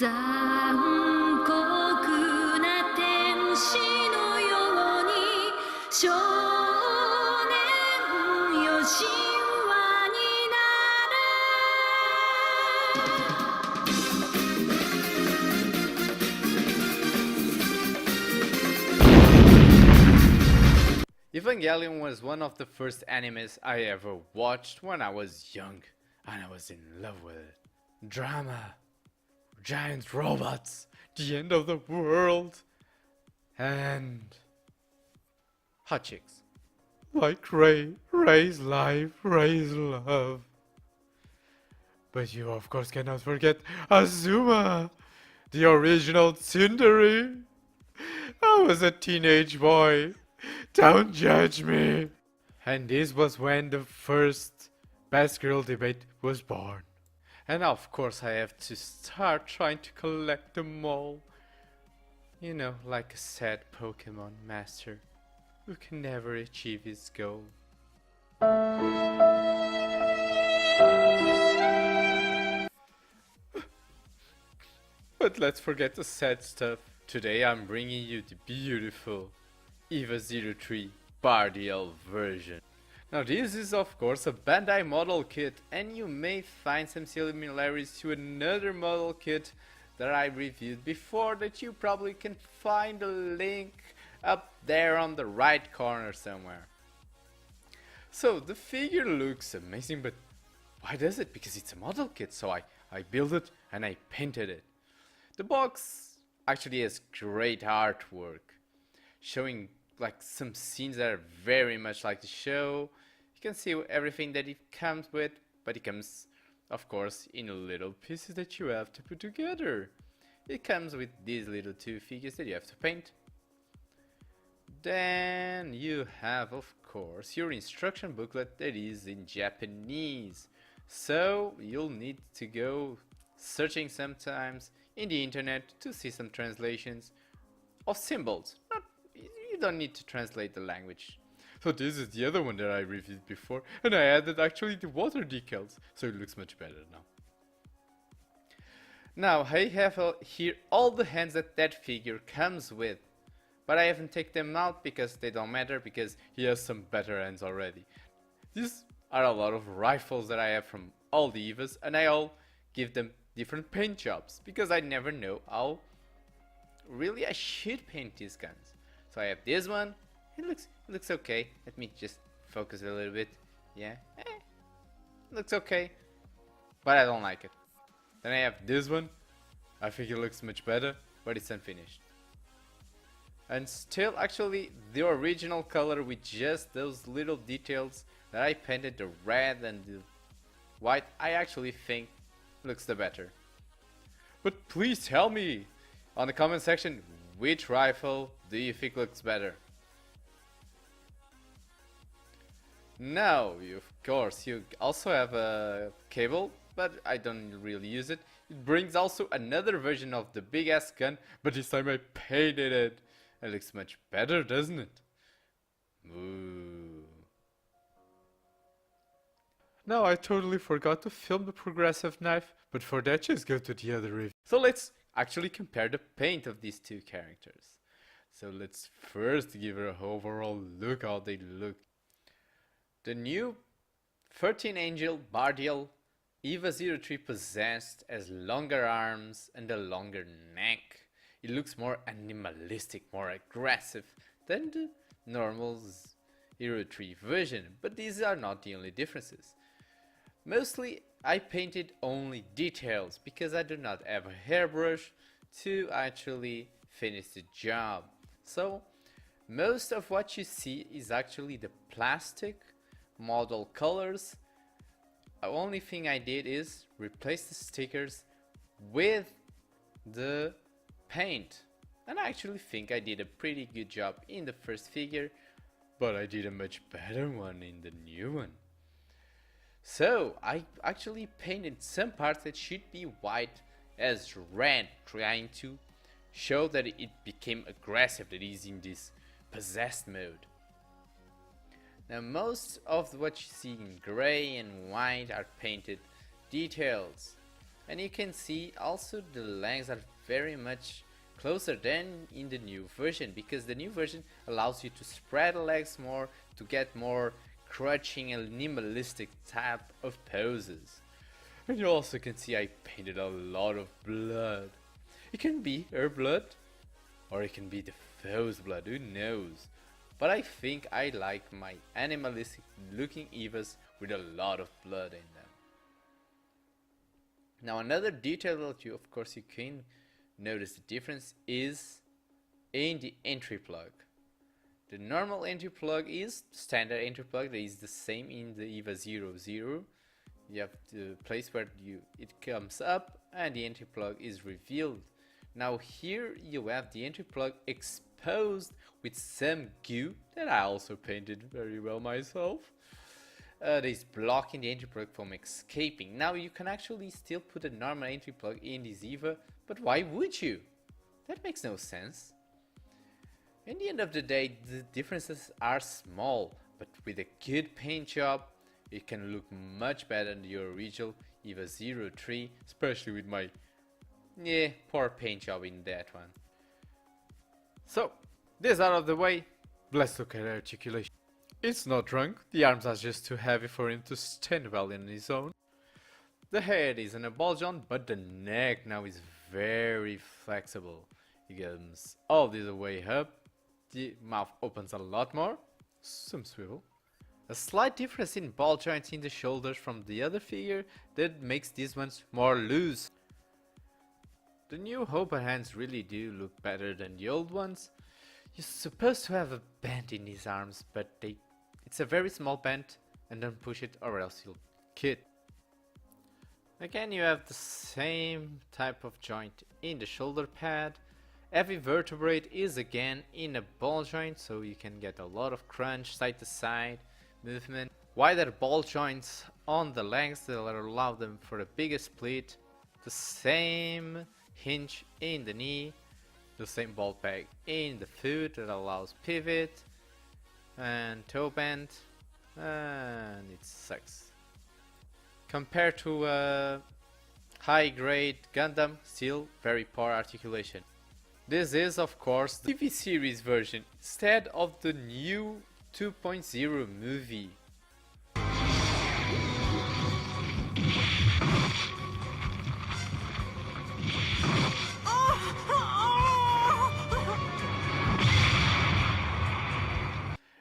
残酷な天使のように少年よ神話になる Evangelion was one of the first animes I ever watched when I was young, and I was in love with it. Drama, giant robots, the end of the world, and hot chicks. Like Ray's life, Ray's love. But you of course cannot forget Azuma, the original tsundere. I was a teenage boy, don't judge me. And this was when the first best girl debate was born. And of course I have to start trying to collect them all. You know, like a sad Pokemon master who can never achieve his goal. But let's forget the sad stuff. Today I'm bringing you the beautiful EVA-03 Bardiel version. Now this is of course a Bandai model kit, and you may find some similarities to another model kit that I reviewed before that you probably can find a link up there on the right corner somewhere. So the figure looks amazing, but why does it? Because it's a model kit, so I built it and I painted it. The box actually has great artwork, showing like some scenes that are very much like the show. You can see everything that it comes with, but it comes of course in little pieces that you have to put together. It comes with these little two figures that you have to paint. Then you have of course your instruction booklet that is in Japanese, so you'll need to go searching sometimes in the internet to see some translations of symbols. You don't need to translate the language. So this is the other one that I reviewed before, and I added actually the water decals, so it looks much better now. Now I have here all the hands that figure comes with, but I haven't taken them out because they don't matter, because he has some better hands already. These are a lot of rifles that I have from all the EVAs, and I all give them different paint jobs because I never know how really I should paint these guns. So I have this one. It looks okay. Let me just focus a little bit. Yeah, looks okay, but I don't like it. Then I have this one. I think it looks much better, but it's unfinished. And still, actually, the original color with just those little details that I painted, the red and the white, I actually think looks the better. But please tell me on the comment section, which rifle do you think looks better? Now, of course, you also have a cable, but I don't really use it. It brings also another version of the big ass gun, but this time I painted it. It looks much better, doesn't it? Ooh. Now I totally forgot to film the progressive knife, but for that just go to the other review. So let's actually compare the paint of these two characters. So let's first give her an overall look how they look. The new 13 Angel Bardiel EVA-03 possessed has longer arms and a longer neck. It looks more animalistic, more aggressive than the normal 03 version, but these are not the only differences. Mostly I painted only details because I do not have a hairbrush to actually finish the job. So most of what you see is actually the plastic model colors. The only thing I did is replace the stickers with the paint, and I actually think I did a pretty good job in the first figure, but I did a much better one in the new one. So I actually painted some parts that should be white as red, trying to show that it became aggressive, that is in this possessed mode. Now most of what you see in gray and white are painted details. And you can see also the legs are very much closer than in the new version, because the new version allows you to spread the legs more, to get more crouching and minimalistic type of poses. And you also can see I painted a lot of blood. It can be her blood, or it can be the foe's blood, who knows. But I think I like my animalistic looking Evas with a lot of blood in them. Now another detail that you, of course, you can notice the difference is in the entry plug. The normal entry plug is standard entry plug that is the same in the EVA-03. You have the place where it comes up and the entry plug is revealed. Now here you have the entry plug exposed with some goo that I also painted very well myself. That is blocking the entry plug from escaping. Now you can actually still put a normal entry plug in this EVA, but why would you? That makes no sense. In the end of the day, the differences are small, but with a good paint job, it can look much better than the original EVA-03, especially with my poor paint job in that one. So, this out of the way, let's look at articulation. It's not drunk, the arms are just too heavy for him to stand well in his own. The head is in a ball joint, but the neck now is very flexible. He comes all the way up, the mouth opens a lot more, some swivel. A slight difference in ball joints in the shoulders from the other figure that makes these ones more loose. The new Hopper hands really do look better than the old ones. You're supposed to have a bend in his arms, but it's a very small bend, and don't push it or else you'll kid. Again, you have the same type of joint in the shoulder pad. Every vertebrae is again in a ball joint, so you can get a lot of crunch, side to side movement. Wider ball joints on the legs that allow them for a bigger split. The same hinge in the knee. The same ball peg in the foot that allows pivot and toe bend, and it sucks. Compared to a high grade Gundam, still very poor articulation. This is of course the TV series version instead of the new 2.0 movie.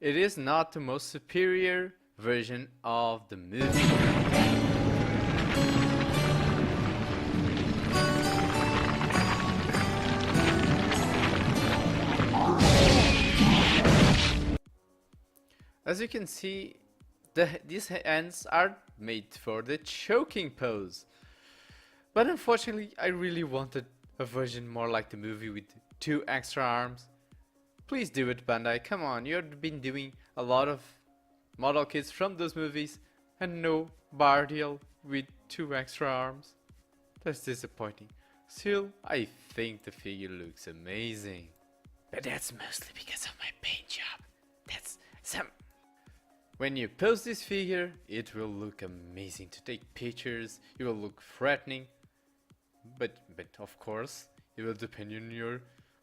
It is not the most superior version of the movie. As you can see, these hands are made for the choking pose. But unfortunately, I really wanted a version more like the movie with 2 extra arms. Please do it, Bandai, come on, you've been doing a lot of model kits from those movies and no Bardiel with 2 extra arms. That's disappointing. Still, I think the figure looks amazing. But that's mostly because of my paint job. That's some... When you pose this figure, it will look amazing to take pictures, it will look threatening. But of course, it will depend on your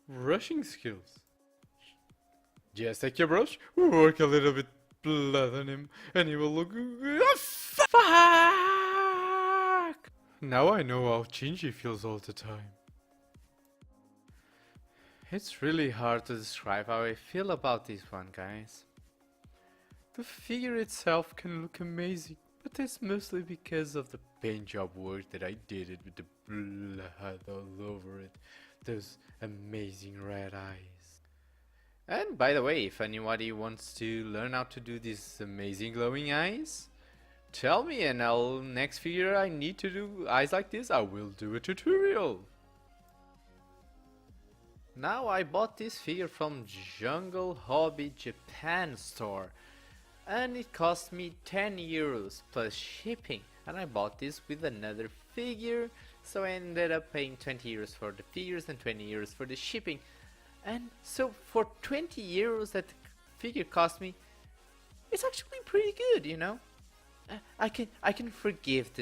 brushing skills. Just take your brush, work a little bit blood on him, and he will look... Fuck! Now I know how Shinji feels all the time. It's really hard to describe how I feel about this one, guys. The figure itself can look amazing, but that's mostly because of the paint job work that I did it with the blood all over it. Those amazing red eyes. And by the way, if anybody wants to learn how to do these amazing glowing eyes, tell me, and next figure I need to do eyes like this, I will do a tutorial. Now I bought this figure from Jungle Hobby Japan store, and it cost me 10 euros plus shipping, and I bought this with another figure, so I ended up paying 20 euros for the figures and 20 euros for the shipping. And so for 20 euros that the figure cost me, it's actually pretty good, you know. I can forgive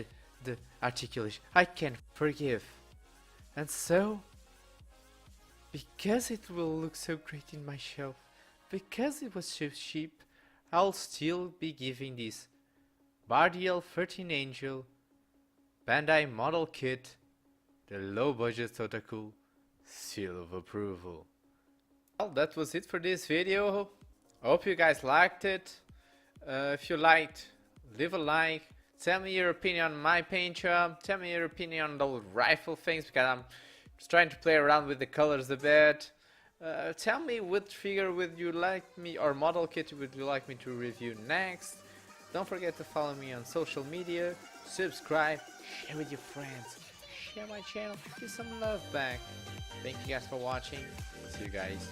the articulation. I can forgive. And so, because it will look so great in my shelf, because it was so cheap, I'll still be giving this Bardiel 13 Angel Bandai model kit the low budget otaku seal of approval. Well, that was it for this video. I hope you guys liked it. If you liked, leave a like. Tell me your opinion on my paint job. Tell me your opinion on those rifle things, because I'm just trying to play around with the colors a bit. Tell me which figure would you like me, or model kit would you like me to review next. Don't forget to follow me on social media, subscribe, share with your friends, share my channel, give some love back. Thank you guys for watching. See you guys